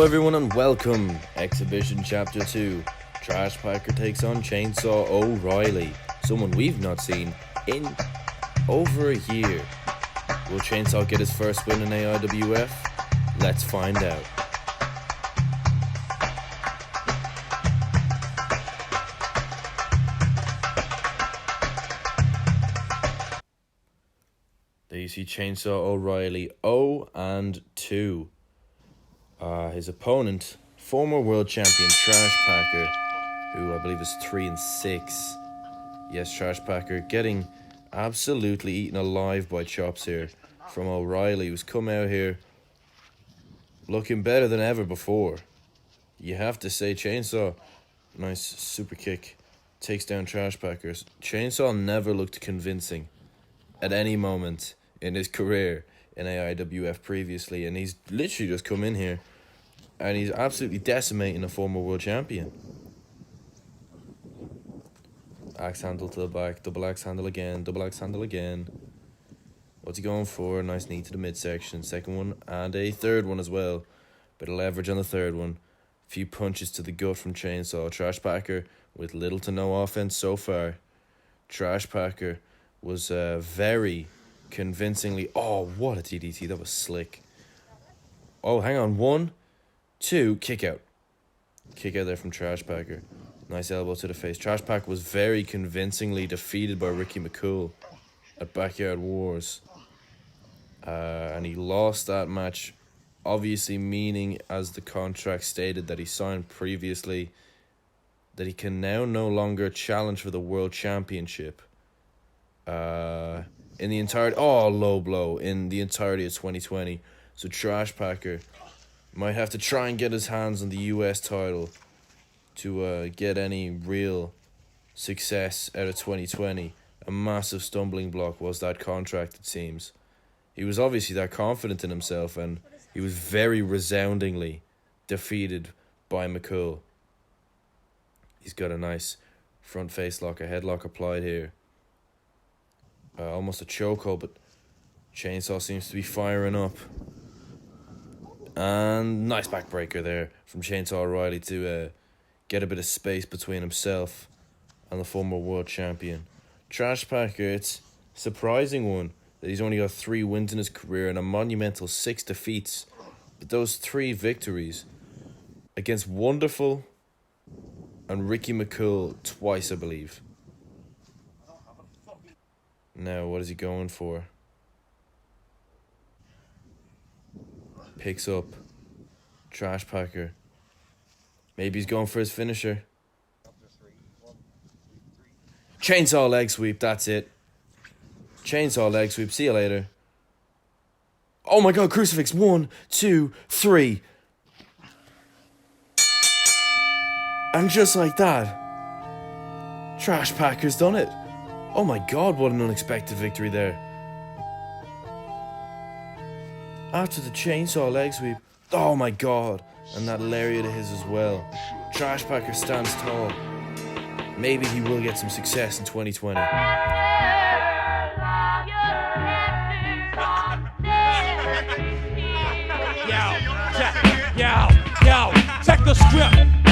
Hello everyone and welcome. Exhibition Chapter 2. Trashpacker takes on Chainsaw O'Reilly, someone we've not seen in over a year. Will Chainsaw get his first win in AIWF? Let's find out. There you see Chainsaw O'Reilly 0-2. His opponent, former World Champion Trashpacker, who I believe is 3-6. Yes, Trashpacker getting absolutely eaten alive by chops here from O'Reilly, who's come out here looking better than ever before. You have to say, Chainsaw, nice super kick, takes down Trashpackers. Chainsaw never looked convincing at any moment in his career in AIWF previously, and he's literally just come in here and he's absolutely decimating a former world champion. Axe handle to the back, double axe handle again, double axe handle again. What's he going for? Nice knee to the midsection, second one, and a third one as well. Bit of leverage on the third one. A few punches to the gut from Chainsaw. Trashpacker with little to no offense so far. Trashpacker was very convincingly... Oh, what a TDT. That was slick. Oh, hang on. 1, 2, kick out. Kick out there from Trashpacker. Nice elbow to the face. Trashpacker was very convincingly defeated by Ricky McCool at Backyard Wars. And he lost that match, obviously meaning, as the contract stated that he signed previously, that he can now no longer challenge for the World Championship. In the entirety... Oh, low blow. In the entirety of 2020. So Trashpacker might have to try and get his hands on the US title to get any real success out of 2020. A massive stumbling block was that contract, it seems. He was obviously that confident in himself, and he was very resoundingly defeated by McCool. He's got a nice front face lock, a headlock applied here. Almost a chokehold, but Chainsaw seems to be firing up. And nice backbreaker there from Chainsaw O'Reilly to get a bit of space between himself and the former world champion. Trashpacker, it's a surprising one that he's only got 3 wins in his career and a monumental 6 defeats. But those 3 victories against Wonderful and Ricky McCool twice, I believe. Now, what is he going for? Picks up Trashpacker. Maybe he's going for his finisher. Chainsaw leg sweep, that's it. Chainsaw leg sweep, see you later. Oh my god, crucifix. 1, 2, 3. And just like that, Trashpacker's done it. Oh my god, what an unexpected victory there. After the chainsaw leg sweep, oh my god, and that lariat of his as well. Trashpacker stands tall. Maybe he will get some success in 2020. Yo, check the script.